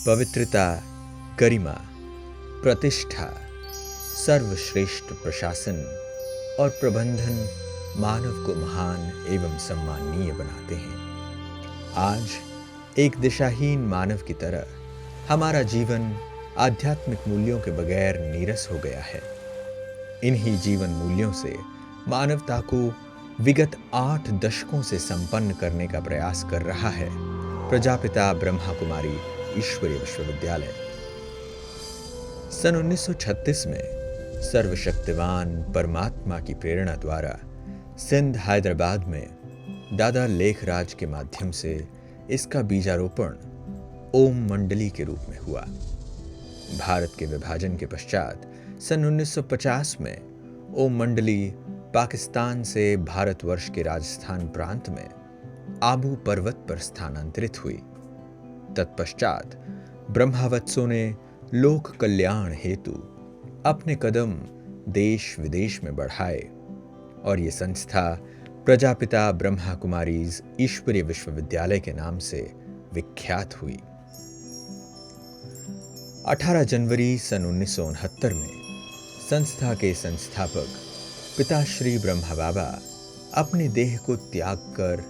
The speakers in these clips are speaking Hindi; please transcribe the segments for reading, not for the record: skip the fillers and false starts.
पवित्रता, गरिमा, प्रतिष्ठा, सर्वश्रेष्ठ प्रशासन और प्रबंधन मानव को महान एवं सम्माननीय बनाते हैं। आज एक दिशाहीन मानव की तरह हमारा जीवन आध्यात्मिक मूल्यों के बगैर नीरस हो गया है। इन्हीं जीवन मूल्यों से मानवता को विगत 8 दशकों से संपन्न करने का प्रयास कर रहा है प्रजापिता ब्रह्मा कुमारी ईश्वरीय विश्वविद्यालय। सन 1936 में सर्वशक्तिवान परमात्मा की प्रेरणा द्वारा सिंध हैदराबाद में दादा लेखराज के माध्यम से इसका बीजारोपण ओम मंडली के रूप में हुआ। भारत के विभाजन के पश्चात सन 1950 में ओम मंडली पाकिस्तान से भारतवर्ष के राजस्थान प्रांत में आबू पर्वत पर स्थानांतरित हुई। तत्पश्चात ब्रह्मावत्सों ने लोक कल्याण हेतु अपने कदम देश विदेश में बढ़ाए और ये संस्था प्रजापिता ब्रह्मा कुमारीज ईश्वरीय विश्वविद्यालय के नाम से विख्यात हुई। 18 जनवरी सन 1969 में संस्था के संस्थापक पिताश्री ब्रह्मा बाबा अपने देह को त्याग कर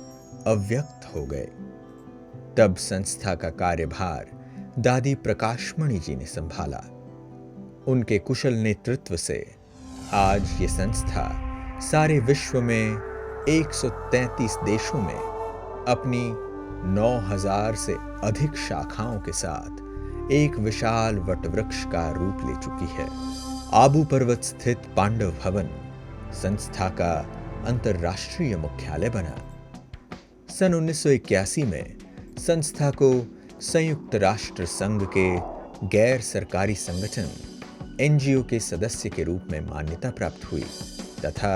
अव्यक्त हो गए। तब संस्था का कार्यभार दादी प्रकाशमणि जी ने संभाला। उनके कुशल नेतृत्व से आज ये संस्था सारे विश्व में 133 देशों में अपनी 9000 से अधिक शाखाओं के साथ एक विशाल वटवृक्ष का रूप ले चुकी है। आबू पर्वत स्थित पांडव भवन संस्था का अंतर्राष्ट्रीय मुख्यालय बना। सन 1981 में संस्था को संयुक्त राष्ट्र संघ के गैर सरकारी संगठन एनजीओ के सदस्य के रूप में मान्यता प्राप्त हुई तथा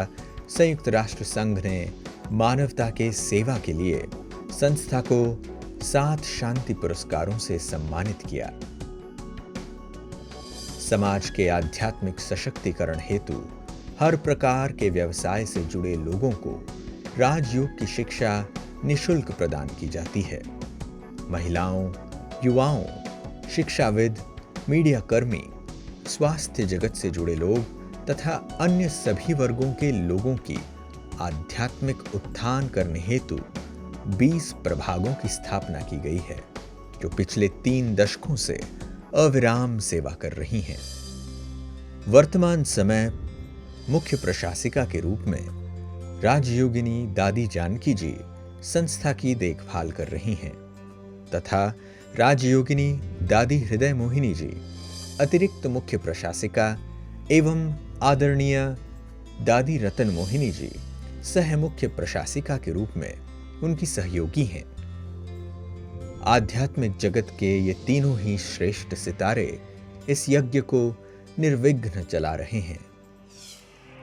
संयुक्त राष्ट्र संघ ने मानवता के सेवा के लिए संस्था को 7 शांति पुरस्कारों से सम्मानित किया। समाज के आध्यात्मिक सशक्तिकरण हेतु हर प्रकार के व्यवसाय से जुड़े लोगों को राजयोग की शिक्षा निःशुल्क प्रदान की जाती है। महिलाओं, युवाओं, शिक्षाविद, मीडिया कर्मी, स्वास्थ्य जगत से जुड़े लोग तथा अन्य सभी वर्गों के लोगों की आध्यात्मिक उत्थान करने हेतु 20 प्रभागों की स्थापना की गई है, जो पिछले 3 दशकों से अविराम सेवा कर रही हैं। वर्तमान समय मुख्य प्रशासिका के रूप में राजयोगिनी दादी जानकी जी संस्था की देखभाल कर रही हैं तथा राजयोगिनी दादी हृदय मोहिनी जी अतिरिक्त मुख्य प्रशासिका एवं आदरणीय दादी रतन मोहिनी जी सह मुख्य प्रशासिका के रूप में उनकी सहयोगी हैं। आध्यात्मिक जगत के ये तीनों ही श्रेष्ठ सितारे इस यज्ञ को निर्विघ्न चला रहे हैं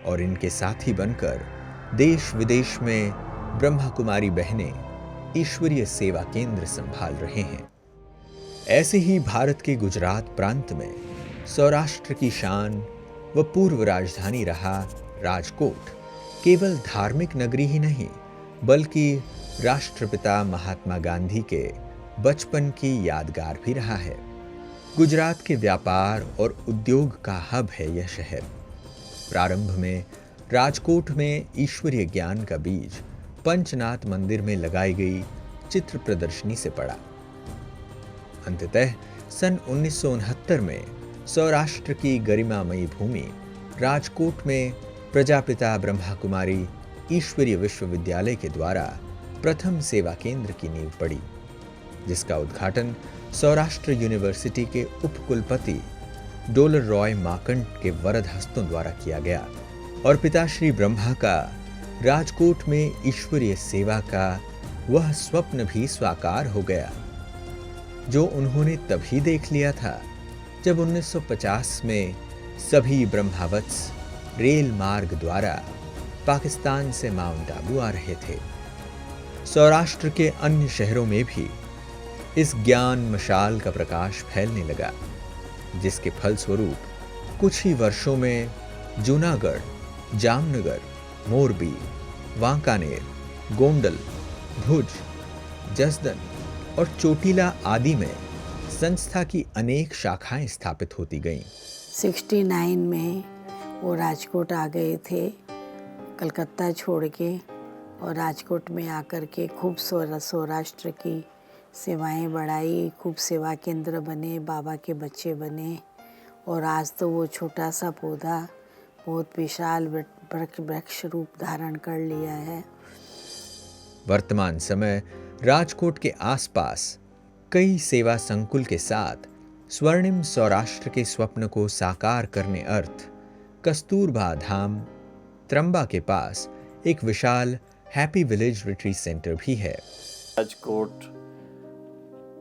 और इनके साथी बनकर देश विदेश में ब्रह्मा कुमारी बहनें ईश्वरीय सेवा केंद्र संभाल रहे हैं। ऐसे ही भारत के गुजरात प्रांत में सौराष्ट्र की शान व पूर्व राजधानी रहा राजकोट केवल धार्मिक नगरी ही नहीं बल्कि राष्ट्रपिता महात्मा गांधी के बचपन की यादगार भी रहा है। गुजरात के व्यापार और उद्योग का हब है यह शहर। प्रारंभ में राजकोट में ईश्वरीय ज्ञान का बीज पंचनाथ मंदिर में लगाई गई चित्र प्रदर्शनी से पड़ा। अंततः सन 1969 में सौराष्ट्र की गरिमामयी भूमि राजकोट में प्रजापिता ब्रह्मा कुमारी ईश्वरीय विश्वविद्यालय के द्वारा प्रथम सेवा केंद्र की नींव पड़ी, जिसका उद्घाटन सौराष्ट्र यूनिवर्सिटी के उपकुलपति डोलर रॉय माकंड के वरद हस्तों द्वारा किया गया और पिताश्री ब्रह्मा का राजकोट में ईश्वरीय सेवा का वह स्वप्न भी साकार हो गया जो उन्होंने तभी देख लिया था जब 1950 में सभी ब्रह्मावत्स रेल मार्ग द्वारा पाकिस्तान से माउंट आबू आ रहे थे। सौराष्ट्र के अन्य शहरों में भी इस ज्ञान मशाल का प्रकाश फैलने लगा, जिसके फलस्वरूप कुछ ही वर्षों में जूनागढ़, जामनगर, मोरबी, वांकानेर, गोंडल, भुज, जसदन और चोटीला आदि में संस्था की अनेक शाखाएं स्थापित होती गईं। 69 में वो राजकोट आ गए थे कलकत्ता छोड़ के, और राजकोट में आकर के खूब सौराष्ट्र की सेवाएं बढ़ाई, खूब सेवा केंद्र बने, बाबा के बच्चे बने, और आज तो वो छोटा सा पौधा बहुत विशाल वृक्ष रूप धारण कर लिया है। वर्तमान समय राजकोट के आसपास कई सेवा संकुल के साथ स्वर्णिम सौराष्ट्र के स्वप्न को साकार करने अर्थ कस्तूरबा धाम त्रंबा के पास एक विशाल हैप्पी विलेज रिट्रीट सेंटर भी है। राजकोट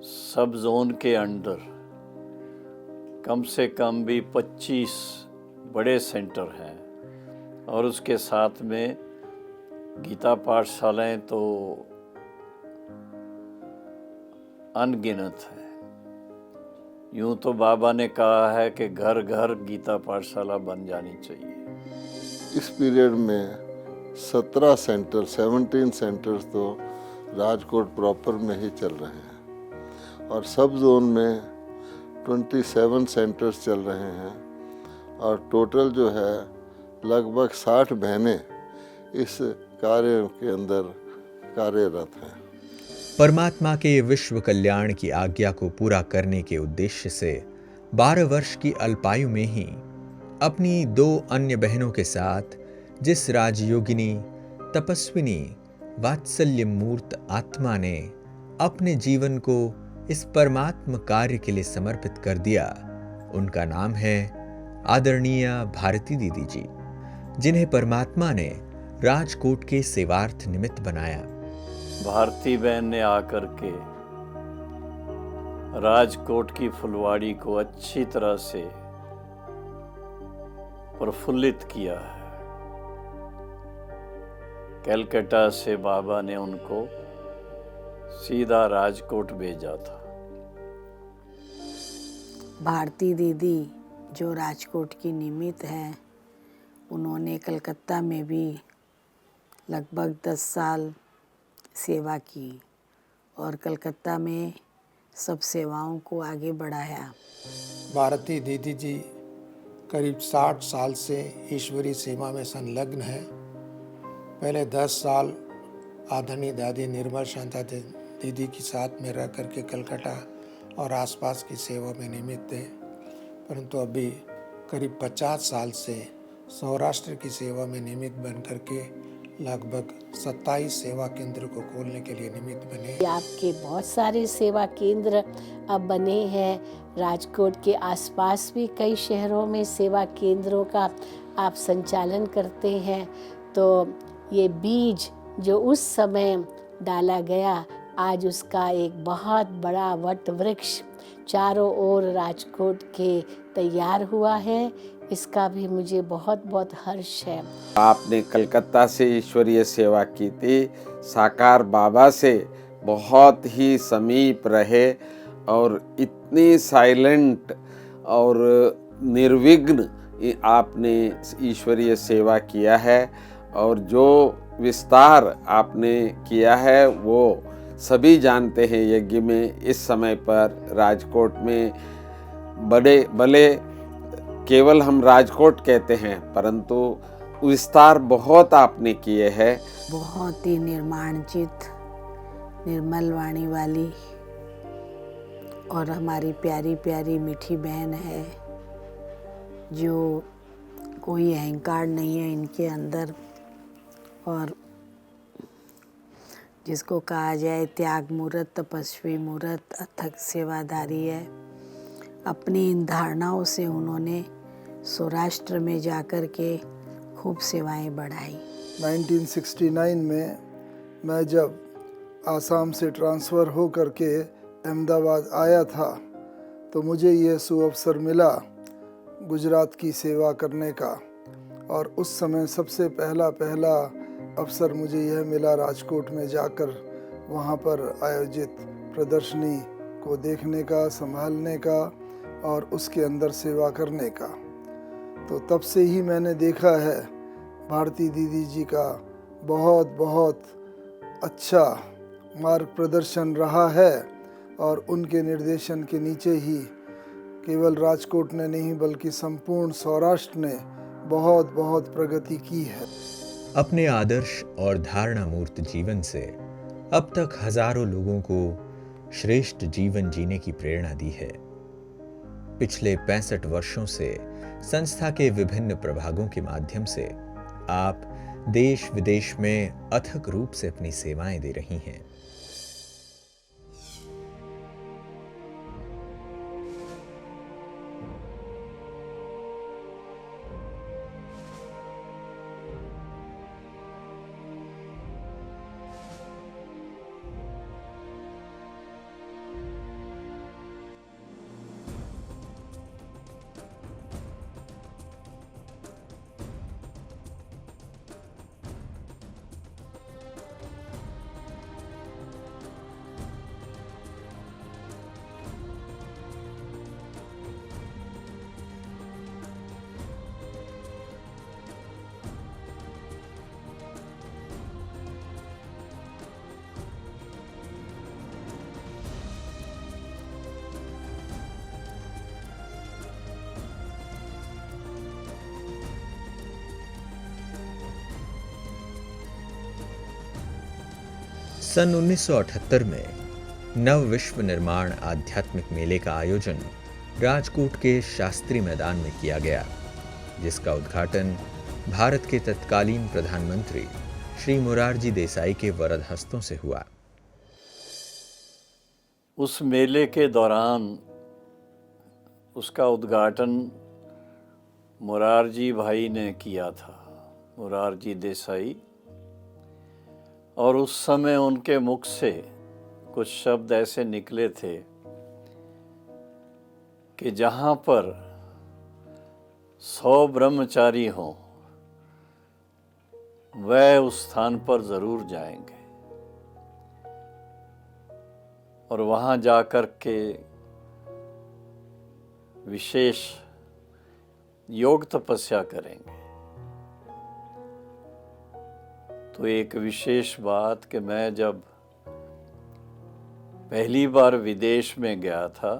सब जोन के अंडर कम से कम भी 25 बड़े सेंटर हैं, और उसके साथ में गीता पाठशालाएं तो अनगिनत है। यूं तो बाबा ने कहा है कि घर घर गीता पाठशाला बन जानी चाहिए। इस पीरियड में 17 सेंटर्स तो राजकोट प्रॉपर में ही चल रहे हैं, और सब जोन में 27 सेंटर्स चल रहे हैं, और टोटल जो है लगभग 60 बहनें इस कार्य के अंदर कार्यरत हैं। परमात्मा के विश्व कल्याण की आज्ञा को पूरा करने के उद्देश्य से 12 वर्ष की अल्पायु में ही अपनी 2 अन्य बहनों के साथ जिस राजयोगिनी तपस्विनी वात्सल्य मूर्त आत्मा ने अपने जीवन को इस परमात्म कार्य के लिए समर्पित कर दिया, उनका नाम है आदरणीय भारती दीदी जी, जिन्हें परमात्मा ने राजकोट के सेवार्थ निमित्त बनाया। भारती बहन ने आकर के राजकोट की फुलवाड़ी को अच्छी तरह से प्रफुल्लित किया है। कलकत्ता से बाबा ने उनको सीधा राजकोट भेजा था। भारती दीदी जो राजकोट की निमित्त है, उन्होंने कलकत्ता में भी लगभग 10 साल सेवा की, और कलकत्ता में सब सेवाओं को आगे बढ़ाया। भारती दीदी जी करीब 60 साल से ईश्वरीय सेवा में संलग्न है। पहले 10 साल आदरणीय दादी निर्मल शांता दीदी के साथ में रह करके कलकत्ता और आसपास की सेवा में निमित्त थे, परंतु अभी करीब 50 साल से सौराष्ट्र की सेवा में निमित्त बन करके लगभग 27 सेवा केंद्र को खोलने के लिए निमित्त बने। आपके बहुत सारे सेवा केंद्र अब बने हैं। राजकोट के आसपास भी कई शहरों में सेवा केंद्रों का आप संचालन करते हैं। तो ये बीज जो उस समय डाला गया, आज उसका एक बहुत बड़ा वट वृक्ष चारों ओर राजकोट के तैयार हुआ है। इसका भी मुझे बहुत बहुत हर्ष है। आपने कलकत्ता से ईश्वरीय सेवा की थी, साकार बाबा से बहुत ही समीप रहे, और इतनी साइलेंट और निर्विघ्न आपने ईश्वरीय सेवा किया है, और जो विस्तार आपने किया है वो सभी जानते हैं। यज्ञ में इस समय पर राजकोट में भले केवल हम राजकोट कहते हैं, परंतु विस्तार बहुत आपने किए हैं। बहुत ही निर्माणचित, निर्मल वाणी वाली और हमारी प्यारी प्यारी मीठी बहन है, जो कोई अहंकार नहीं है इनके अंदर, और जिसको कहा जाए त्याग मूर्त, तपस्वी मूर्त, अथक सेवाधारी है। अपनी इन धारणाओं से उन्होंने सौराष्ट्र में जाकर के खूब सेवाएं बढ़ाई। 1969 में मैं जब आसाम से ट्रांसफ़र हो करके अहमदाबाद आया था, तो मुझे ये सुअवसर मिला गुजरात की सेवा करने का, और उस समय सबसे पहला अवसर मुझे यह मिला राजकोट में जाकर वहाँ पर आयोजित प्रदर्शनी को देखने का, संभालने का और उसके अंदर सेवा करने का। तो तब से ही मैंने देखा है भारती दीदी जी का बहुत बहुत अच्छा मार्ग प्रदर्शन रहा है, और उनके निर्देशन के नीचे ही केवल राजकोट ने नहीं बल्कि संपूर्ण सौराष्ट्र ने बहुत बहुत प्रगति की है। अपने आदर्श और धारणा मूर्त जीवन से अब तक हजारों लोगों को श्रेष्ठ जीवन जीने की प्रेरणा दी है। पिछले 65 वर्षों से संस्था के विभिन्न प्रभागों के माध्यम से आप देश विदेश में अथक रूप से अपनी सेवाएं दे रही हैं। सन 1978 में नव विश्व निर्माण आध्यात्मिक मेले का आयोजन राजकोट के शास्त्री मैदान में किया गया, जिसका उद्घाटन भारत के तत्कालीन प्रधानमंत्री श्री मोरारजी देसाई के वरद हस्तों से हुआ। उस मेले के दौरान उसका उद्घाटन मोरारजी भाई ने किया था, मोरारजी देसाई। और उस समय उनके मुख से कुछ शब्द ऐसे निकले थे कि जहाँ पर 100 ब्रह्मचारी हों वह उस स्थान पर जरूर जाएंगे और वहाँ जाकर के विशेष योग तपस्या करेंगे। तो एक विशेष बात कि मैं जब पहली बार विदेश में गया था,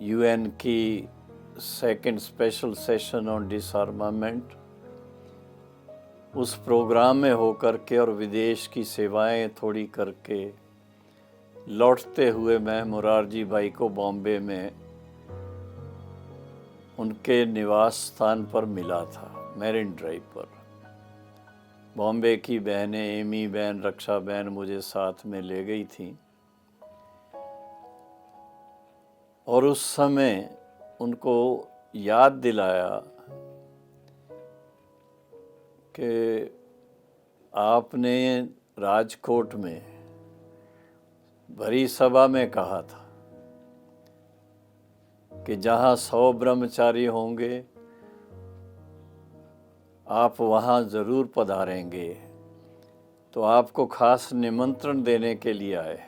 यूएन की सेकंड स्पेशल सेशन ऑन डिसआर्मामेंट, उस प्रोग्राम में होकर के और विदेश की सेवाएं थोड़ी करके लौटते हुए मैं मोरारजी भाई को बॉम्बे में उनके निवास स्थान पर मिला था, मैरिन ड्राइव पर। बॉम्बे की बहनें, एमी बहन, रक्षा बहन मुझे साथ में ले गई थी और उस समय उनको याद दिलाया कि आपने राजकोट में भरी सभा में कहा था कि जहाँ 100 ब्रह्मचारी होंगे आप वहाँ ज़रूर पधारेंगे, तो आपको खास निमंत्रण देने के लिए आए।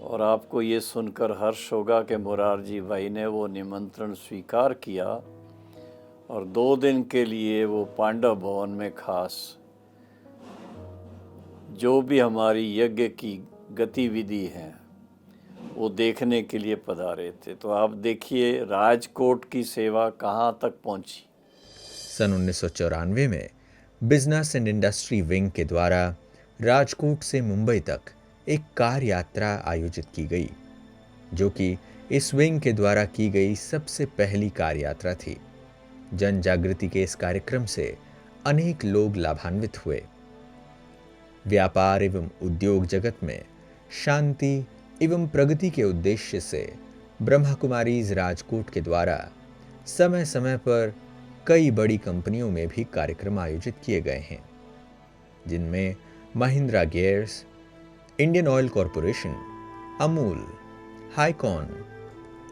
और आपको ये सुनकर हर्ष होगा कि मोरारजी भाई ने वो निमंत्रण स्वीकार किया और 2 दिन के लिए वो पांडव भवन में खास जो भी हमारी यज्ञ की गतिविधि है वो देखने के लिए पधारे थे। तो आप देखिए राजकोट की सेवा कहाँ तक पहुँची। सन 1994 में बिजनेस एंड इंडस्ट्री विंग के द्वारा राजकोट से मुंबई तक एक कार यात्रा आयोजित की गई, जो कि इस विंग के द्वारा की गई सबसे पहली कार यात्रा थी। जन जागृति के इस कार्यक्रम से अनेक लोग लाभान्वित हुए। व्यापार एवं उद्योग जगत में शांति एवं प्रगति के उद्देश्य से ब्रह्मा कुमारीज राजकोट के द्वारा समय समय पर कई बड़ी कंपनियों में भी कार्यक्रम आयोजित किए गए हैं, जिनमें Mahindra Gears, Indian Oil Corporation, Amul, हाईकॉन,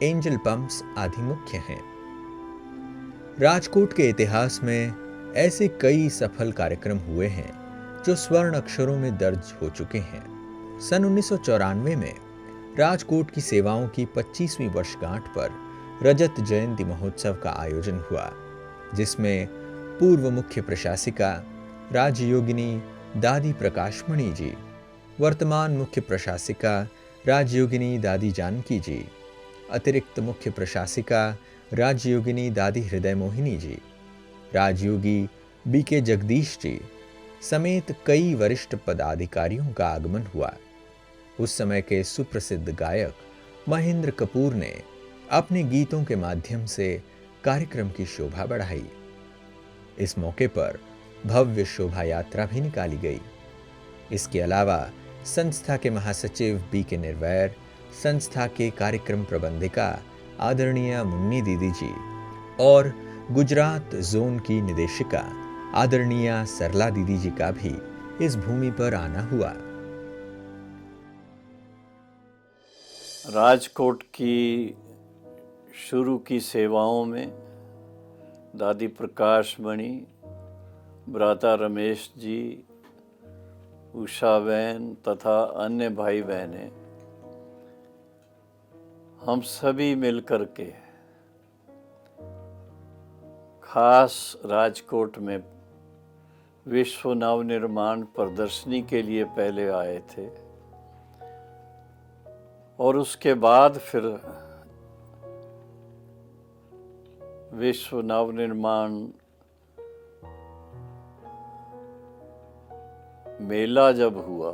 एंजल पंप्स आदि मुख्य हैं। राजकोट के इतिहास में ऐसे कई सफल कार्यक्रम हुए हैं जो स्वर्ण अक्षरों में दर्ज हो चुके हैं। सन 1994 में राजकोट की सेवाओं की 25वीं वर्षगांठ पर रजत जयंती महोत्सव का आयोजन हुआ, जिसमें पूर्व मुख्य प्रशासिका राजयोगिनी दादी प्रकाशमणि जी, वर्तमान मुख्य प्रशासिका राजयोगिनी दादी जानकी जी, अतिरिक्त मुख्य प्रशासिका राजयोगिनी दादी हृदय मोहिनी जी, राजयोगी बीके जगदीश जी समेत कई वरिष्ठ पदाधिकारियों का आगमन हुआ। उस समय के सुप्रसिद्ध गायक महेंद्र कपूर ने अपने गीतों के माध्यम से कार्यक्रम की शोभा बढ़ाई। इस मौके पर भव्य शोभा यात्रा भी निकाली गई। इसके अलावा संस्था के महासचिव बीके निर्वैर, संस्था के कार्यक्रम प्रबंधिका आदरणीय मुन्नी दीदी जी और गुजरात जोन की निदेशिका आदरणीय सरला दीदी जी का भी इस भूमि पर आना हुआ। राजकोट की शुरू की सेवाओं में दादी प्रकाश मणि, भ्राता रमेश जी, उषा बहन तथा अन्य भाई बहनें हम सभी मिलकर के खास राजकोट में विश्व नवनिर्माण प्रदर्शनी के लिए पहले आए थे और उसके बाद फिर विश्व नवनिर्माण मेला जब हुआ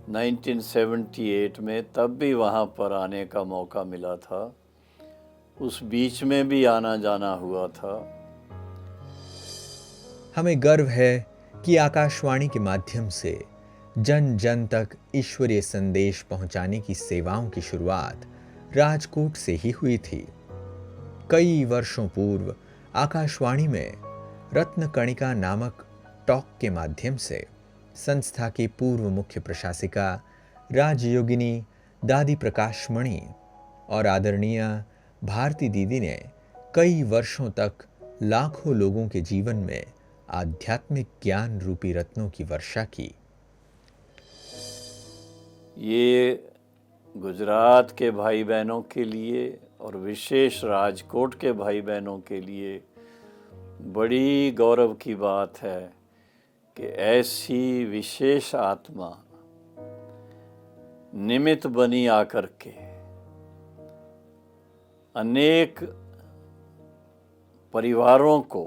1978 में, तब भी वहाँ पर आने का मौका मिला था। उस बीच में भी आना जाना हुआ था। हमें गर्व है कि आकाशवाणी के माध्यम से जन जन तक ईश्वरीय संदेश पहुंचाने की सेवाओं की शुरुआत राजकोट से ही हुई थी। कई वर्षों पूर्व आकाशवाणी में रत्न कणिका नामक टॉक के माध्यम से संस्था की पूर्व मुख्य प्रशासिका राजयोगिनी दादी प्रकाश मणि और आदरणीय भारती दीदी ने कई वर्षों तक लाखों लोगों के जीवन में आध्यात्मिक ज्ञान रूपी रत्नों की वर्षा की। ये गुजरात के भाई बहनों के लिए और विशेष राजकोट के भाई बहनों के लिए बड़ी गौरव की बात है कि ऐसी विशेष आत्मा निमित्त बनी आकर के अनेक परिवारों को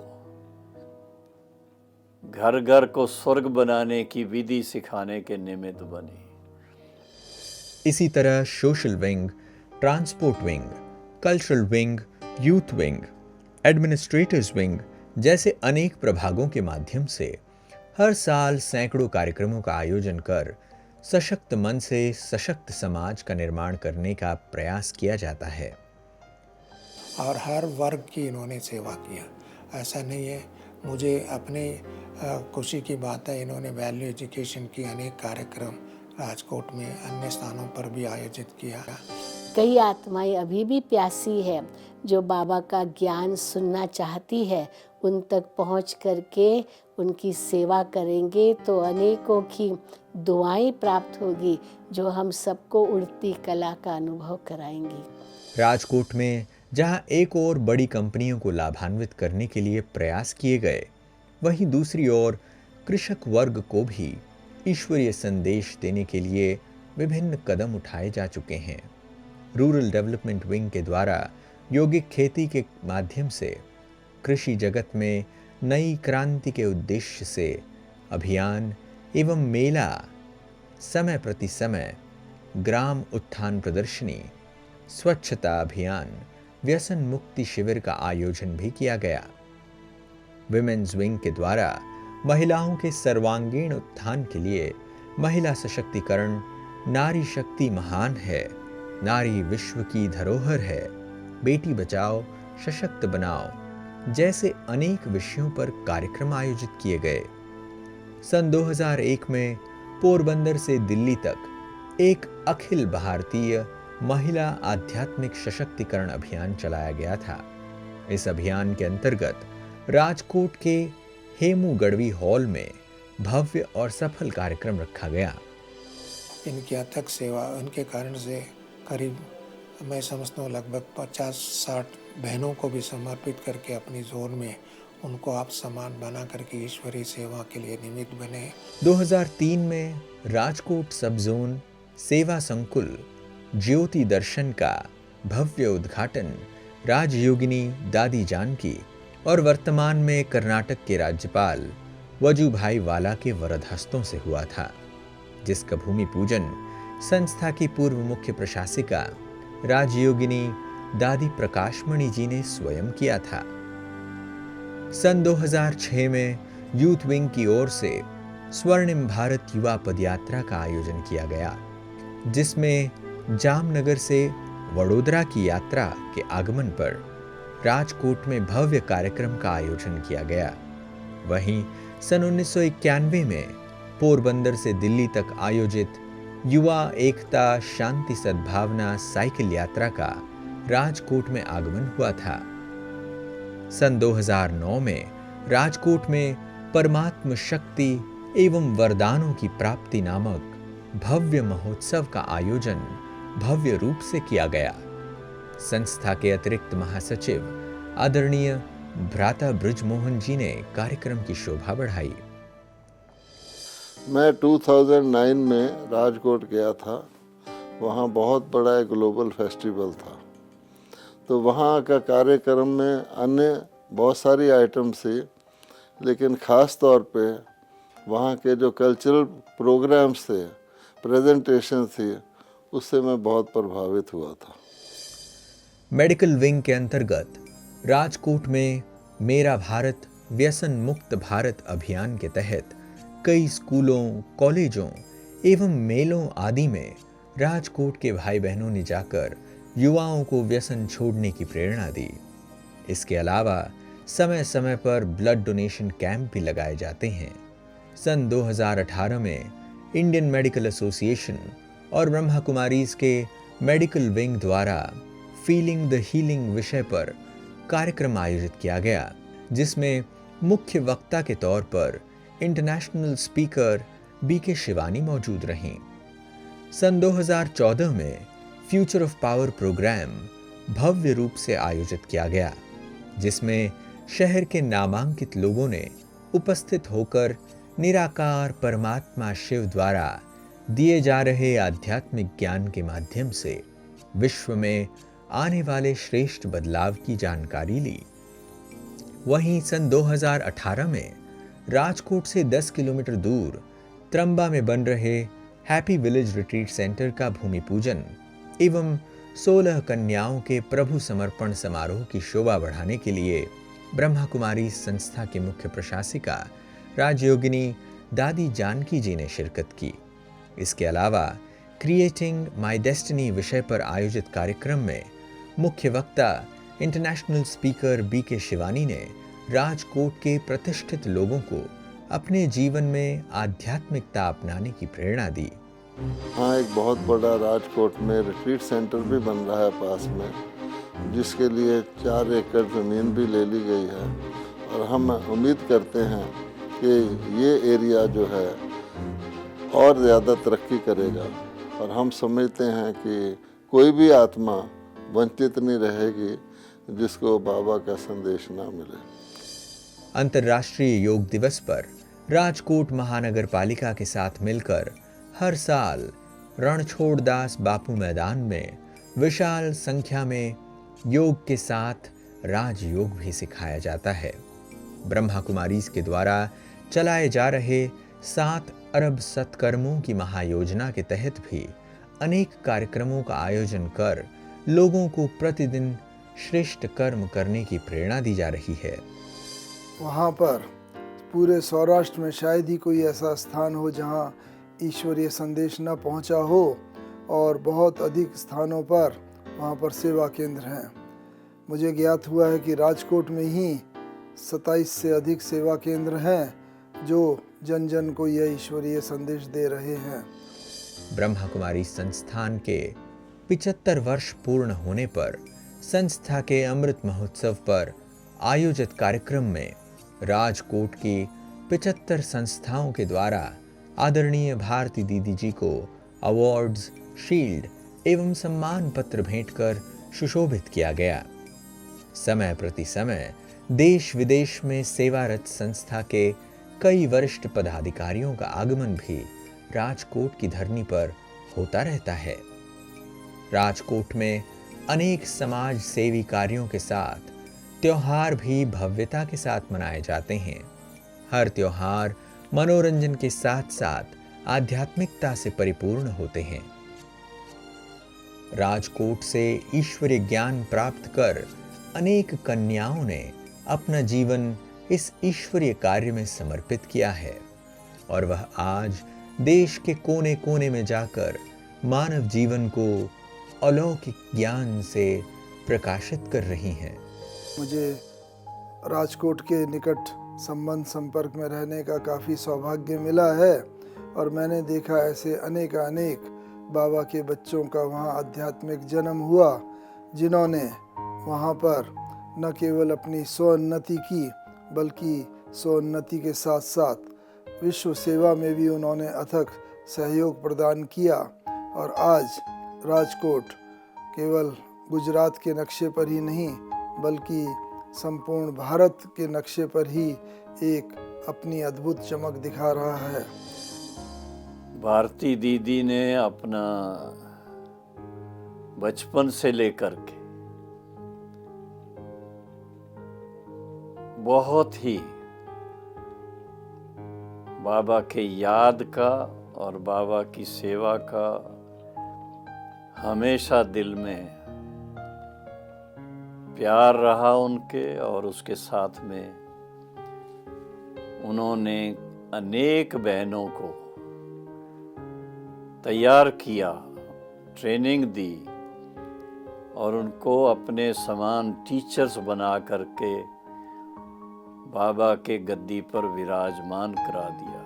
घर घर को स्वर्ग बनाने की विधि सिखाने के निमित्त बनी। इसी तरह social wing, transport wing, cultural wing, youth wing, administrators wing जैसे अनेक प्रभागों के माध्यम से हर साल सैकड़ों कार्यक्रमों का आयोजन कर सशक्त मन से सशक्त समाज का निर्माण करने का प्रयास किया जाता है। और हर वर्ग की इन्होंने सेवा किया। ऐसा नहीं है, मुझे अपने खुशी की बात है, इन्होंने वैल्यू एजुकेशन की अनेक कार्यक्रम राजकोट में अन्य स्थानों पर भी आयोजित किया। कई आत्माएं अभी भी प्यासी है जो बाबा का ज्ञान सुनना चाहती है। उन तक पहुंच करके उनकी सेवा करेंगे तो अनेकों की दुआएं प्राप्त होगी जो हम सबको उड़ती कला का अनुभव कराएंगी। राजकोट में जहां एक और बड़ी कंपनियों को लाभान्वित करने के लिए प्रयास किए गए, वहीं दूसरी ओर कृषक वर्ग को भी ईश्वरीय संदेश देने के लिए विभिन्न कदम उठाए जा चुके हैं। रूरल डेवलपमेंट विंग के द्वारा यौगिक खेती के माध्यम से कृषि जगत में नई क्रांति के उद्देश्य से अभियान एवं मेला, समय प्रति समय ग्राम उत्थान प्रदर्शनी, स्वच्छता अभियान, व्यसन मुक्ति शिविर का आयोजन भी किया गया। विमेन्स विंग के द्वारा महिलाओं के सर्वांगीण उत्थान के लिए महिला सशक्तिकरण, नारी शक्ति महान है, नारी विश्व की धरोहर है, बेटी बचाओ सशक्त बनाओ जैसे अनेक विषयों पर कार्यक्रम आयोजित किए गए। सन 2001 में पोरबंदर से दिल्ली तक एक अखिल भारतीय महिला आध्यात्मिक सशक्तिकरण अभियान चलाया गया था। इस अभियान के अंतर्गत राजकोट के हेमू गढ़वी हॉल में भव्य और सफल कार्यक्रम रखा गया। इनकी अथक सेवा, उनके कारण से करीब मैं समझता हूँ लगभग 50-60 बहनों को भी समर्पित करके अपनी जोन में उनको आप समान बना करके ईश्वरीय सेवा के लिए निमित्त बने। 2003 में राजकोट सब जोन सेवा संकुल ज्योति दर्शन का भव्य उद्घाटन राजयोगिनी दादी जानकी और वर्तमान में कर्नाटक के राज्यपाल वजुभाई वाला के वरद हस्तों से हुआ था, जिसका भूमि पूजन संस्था की पूर्व मुख्य प्रशासिका राजयोगिनी दादी प्रकाशमणि जी ने स्वयं किया था। सन 2006 में यूथ विंग की ओर से स्वर्णिम भारत युवा पदयात्रा का आयोजन किया गया, जिसमें जामनगर से वडोदरा की यात्रा के आगमन पर राजकोट में भव्य कार्यक्रम का आयोजन किया गया। वहीं सन 1991 में पोरबंदर से दिल्ली तक आयोजित युवा एकता शांति सद्भावना साइकिल यात्रा का राजकोट में आगमन हुआ था। सन 2009 में राजकोट में परमात्म शक्ति एवं वरदानों की प्राप्ति नामक भव्य महोत्सव का आयोजन भव्य रूप से किया गया। संस्था के अतिरिक्त महासचिव आदरणीय भ्राता ब्रजमोहन जी ने कार्यक्रम की शोभा बढ़ाई। मैं 2009 में राजकोट गया था। वहाँ बहुत बड़ा एक ग्लोबल फेस्टिवल था, तो वहाँ का कार्यक्रम में अन्य बहुत सारी आइटम थी, लेकिन ख़ास तौर पे वहाँ के जो कल्चरल प्रोग्राम्स थे, प्रेजेंटेशन थी, उससे मैं बहुत प्रभावित हुआ था। मेडिकल विंग के अंतर्गत राजकोट में मेरा भारत व्यसन मुक्त भारत अभियान के तहत कई स्कूलों, कॉलेजों एवं मेलों आदि में राजकोट के भाई बहनों ने जाकर युवाओं को व्यसन छोड़ने की प्रेरणा दी। इसके अलावा समय समय पर ब्लड डोनेशन कैंप भी लगाए जाते हैं। सन 2018 में इंडियन मेडिकल एसोसिएशन और ब्रह्मा कुमारीज के मेडिकल विंग द्वारा फीलिंग द हीलिंग विषय पर कार्यक्रम आयोजित किया गया, जिसमें मुख्य वक्ता के तौर पर इंटरनेशनल स्पीकर बीके शिवानी मौजूद रहीं। सन 2014 में फ्यूचर ऑफ पावर प्रोग्राम भव्य रूप से आयोजित किया गया, जिसमें शहर के नामांकित लोगों ने उपस्थित होकर निराकार परमात्मा शिव द्वारा दिए जा रहे आध्यात्मिक ज्ञान के माध्यम से विश्व में आने वाले श्रेष्ठ बदलाव की जानकारी ली। वहीं सन 2018 में राजकोट से 10 किलोमीटर दूर त्रंबा में बन रहे हैप्पी विलेज रिट्रीट सेंटर का भूमि पूजन एवं 16 कन्याओं के प्रभु समर्पण समारोह की शोभा बढ़ाने के लिए ब्रह्मा कुमारी संस्था के मुख्य प्रशासिका राजयोगिनी दादी जानकी जी ने शिरकत की। इसके अलावा क्रिएटिंग माय डेस्टिनी विषय पर आयोजित कार्यक्रम में मुख्य वक्ता इंटरनेशनल स्पीकर बीके शिवानी ने राजकोट के प्रतिष्ठित लोगों को अपने जीवन में आध्यात्मिकता अपनाने की प्रेरणा दी। हाँ, एक बहुत बड़ा राजकोट में रिट्रीट सेंटर भी बन रहा है पास में, जिसके लिए 4 एकड़ ज़मीन भी ले ली गई है, और हम उम्मीद करते हैं कि ये एरिया जो है और ज़्यादा तरक्की करेगा, और हम समझते हैं कि कोई भी आत्मा वंचित नहीं रहेगी जिसको बाबा का संदेश ना मिले। अंतर्राष्ट्रीय योग दिवस पर राजकोट महानगर पालिका के साथ मिलकर हर साल रणछोड़दास बापू मैदान में विशाल संख्या में योग के साथ राजयोग भी सिखाया जाता है। ब्रह्मा कुमारीज के द्वारा चलाए जा रहे 7 अरब सत्कर्मों की महायोजना के तहत भी अनेक कार्यक्रमों का आयोजन कर लोगों को प्रतिदिन श्रेष्ठ कर्म करने की प्रेरणा दी जा रही है। वहाँ पर पूरे सौराष्ट्र में शायद ही कोई ऐसा स्थान हो जहाँ ईश्वरीय संदेश न पहुँचा हो, और बहुत अधिक स्थानों पर वहाँ पर सेवा केंद्र हैं। मुझे ज्ञात हुआ है कि राजकोट में ही 27 से अधिक सेवा केंद्र हैं जो जन जन को यह ईश्वरीय संदेश दे रहे हैं। ब्रह्मा कुमारी संस्थान के 75 वर्ष पूर्ण होने पर संस्था के अमृत महोत्सव पर आयोजित कार्यक्रम में राजकोट की 75 संस्थाओं के द्वारा आदरणीय भारती दीदी जी को अवार्ड्स, शील्ड एवं सम्मान पत्र भेंट कर सुशोभित किया गया। समय प्रति समय देश विदेश में सेवारत संस्था के कई वरिष्ठ पदाधिकारियों का आगमन भी राजकोट की धरनी पर होता रहता है। राजकोट में अनेक समाज सेवी कार्यों के साथ त्योहार भी भव्यता के साथ मनाए जाते हैं। हर त्योहार मनोरंजन के साथ साथ आध्यात्मिकता से परिपूर्ण होते हैं। राजकोट से ईश्वरीय ज्ञान प्राप्त कर अनेक कन्याओं ने अपना जीवन इस ईश्वरीय कार्य में समर्पित किया है और वह आज देश के कोने कोने में जाकर मानव जीवन को अलौकिक ज्ञान से प्रकाशित कर रही हैं। मुझे राजकोट के निकट संबंध संपर्क में रहने का काफ़ी सौभाग्य मिला है और मैंने देखा ऐसे अनेक बाबा के बच्चों का वहाँ आध्यात्मिक जन्म हुआ, जिन्होंने वहाँ पर न केवल अपनी स्वोन्नति की बल्कि स्वोन्नति के साथ साथ विश्व सेवा में भी उन्होंने अथक सहयोग प्रदान किया और आज राजकोट केवल गुजरात के नक्शे पर ही नहीं बल्कि संपूर्ण भारत के नक्शे पर ही एक अपनी अद्भुत चमक दिखा रहा है। भारती दीदी ने अपना बचपन से लेकर के बहुत ही बाबा के याद का और बाबा की सेवा का हमेशा दिल में प्यार रहा उनके और उसके साथ में उन्होंने अनेक बहनों को तैयार किया, ट्रेनिंग दी और उनको अपने समान टीचर्स बना करके बाबा के गद्दी पर विराजमान करा दिया।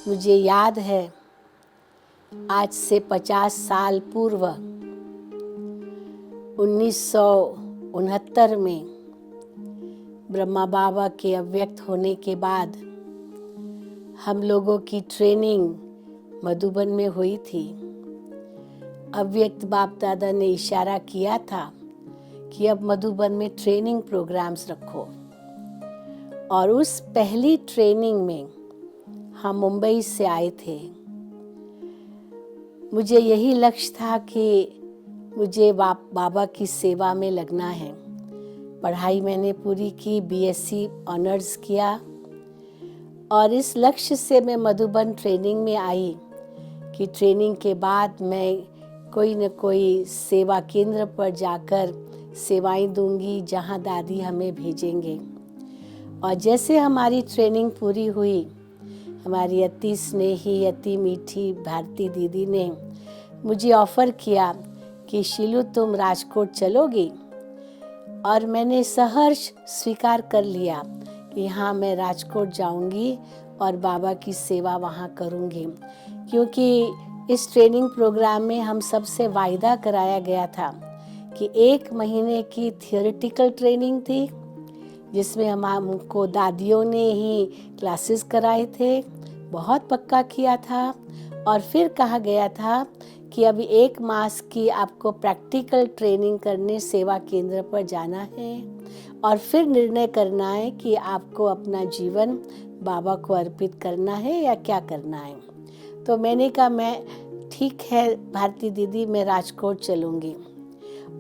मुझे याद है आज से 50 साल पूर्व 1969 में ब्रह्मा बाबा के अव्यक्त होने के बाद हम लोगों की ट्रेनिंग मधुबन में हुई थी। अव्यक्त बाप दादा ने इशारा किया था कि अब मधुबन में ट्रेनिंग प्रोग्राम्स रखो और उस पहली ट्रेनिंग में हम मुंबई से आए थे। मुझे यही लक्ष्य था कि मुझे बाबा की सेवा में लगना है। पढ़ाई मैंने पूरी की, बीएससी ऑनर्स किया और इस लक्ष्य से मैं मधुबन ट्रेनिंग में आई कि ट्रेनिंग के बाद मैं कोई न कोई सेवा केंद्र पर जाकर सेवाएं दूंगी जहां दादी हमें भेजेंगे। और जैसे हमारी ट्रेनिंग पूरी हुई, हमारी अति स्नेही अति मीठी भारती दीदी ने मुझे ऑफ़र किया कि शीलू तुम राजकोट चलोगी, और मैंने सहर्ष स्वीकार कर लिया कि हाँ मैं राजकोट जाऊंगी और बाबा की सेवा वहाँ करूँगी। क्योंकि इस ट्रेनिंग प्रोग्राम में हम सबसे वायदा कराया गया था कि 1 महीने की थियोरेटिकल ट्रेनिंग थी जिसमें हमको दादियों ने ही क्लासेस कराए थे, बहुत पक्का किया था। और फिर कहा गया था कि अभी 1 मास की आपको प्रैक्टिकल ट्रेनिंग करने सेवा केंद्र पर जाना है और फिर निर्णय करना है कि आपको अपना जीवन बाबा को अर्पित करना है या क्या करना है। तो मैंने कहा मैं ठीक है भारती दीदी, मैं राजकोट चलूँगी।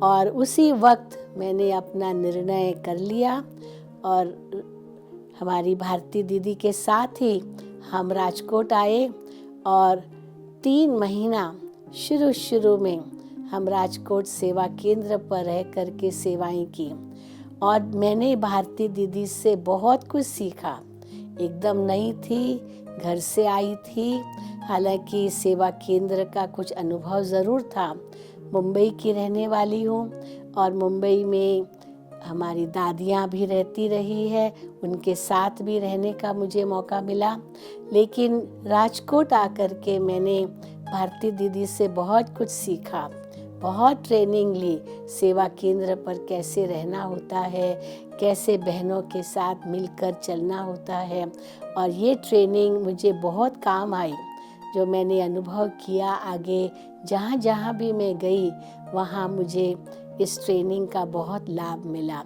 और उसी वक्त मैंने अपना निर्णय कर लिया और हमारी भारती दीदी के साथ ही हम राजकोट आए और 3 महीना शुरू में हम राजकोट सेवा केंद्र पर रह करके सेवाएं की और मैंने भारती दीदी से बहुत कुछ सीखा। एकदम नई थी, घर से आई थी, हालांकि सेवा केंद्र का कुछ अनुभव ज़रूर था। मुंबई की रहने वाली हूँ और मुंबई में हमारी दादियाँ भी रहती रही है, उनके साथ भी रहने का मुझे मौका मिला। लेकिन राजकोट आकर के मैंने भारती दीदी से बहुत कुछ सीखा, बहुत ट्रेनिंग ली, सेवा केंद्र पर कैसे रहना होता है, कैसे बहनों के साथ मिलकर चलना होता है। और ये ट्रेनिंग मुझे बहुत काम आई, जो मैंने अनुभव किया। आगे जहाँ जहाँ भी मैं गई वहाँ मुझे इस ट्रेनिंग का बहुत लाभ मिला।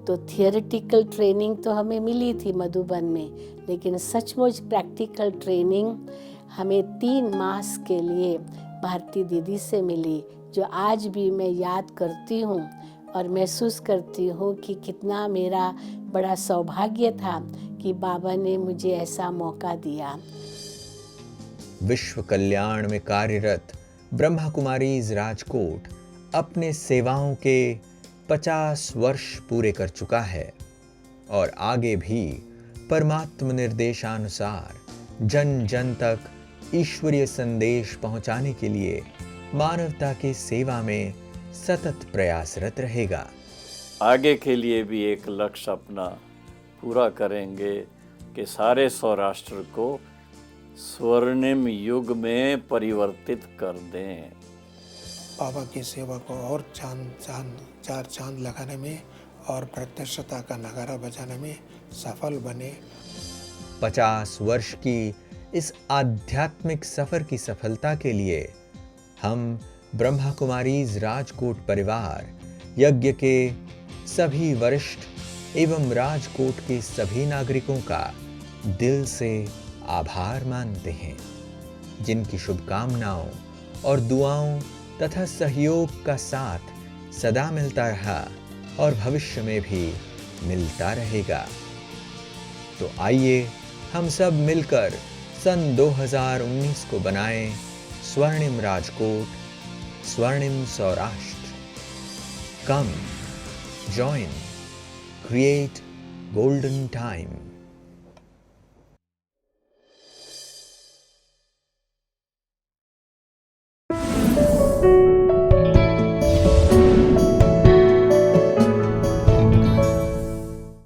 तो थियोरेटिकल ट्रेनिंग तो हमें मिली थी मधुबन में, लेकिन सचमुच प्रैक्टिकल ट्रेनिंग हमें 3 मास के लिए भारती दीदी से मिली, जो आज भी मैं याद करती हूँ और महसूस करती हूँ कि कितना मेरा बड़ा सौभाग्य था कि बाबा ने मुझे ऐसा मौका दिया। विश्व कल्याण में कार्यरत ब्रह्मा कुमारीज राजकोट अपने सेवाओं के 50 वर्ष पूरे कर चुका है और आगे भी परमात्म निर्देशानुसार जन जन तक ईश्वरीय संदेश पहुंचाने के लिए मानवता की सेवा में सतत प्रयासरत रहेगा। आगे के लिए भी एक लक्ष्य अपना पूरा करेंगे कि सारे सौराष्ट्र को स्वर्णिम युग में परिवर्तित कर दें। बाबा की सेवा को और चार चांद लगाने में और प्रत्यक्षता का नगारा बजाने में सफल बने। 50 वर्ष की इस आध्यात्मिक सफर की सफलता के लिए हम ब्रह्मा कुमारीज राजकोट परिवार यज्ञ के सभी वरिष्ठ एवं राजकोट के सभी नागरिकों का दिल से आभार मानते हैं, जिनकी शुभकामनाओं और दुआओं तथा सहयोग का साथ सदा मिलता रहा और भविष्य में भी मिलता रहेगा। तो आइए हम सब मिलकर सन 2019 को बनाएं स्वर्णिम राजकोट, स्वर्णिम सौराष्ट्र। कम, जॉइन, क्रिएट गोल्डन टाइम।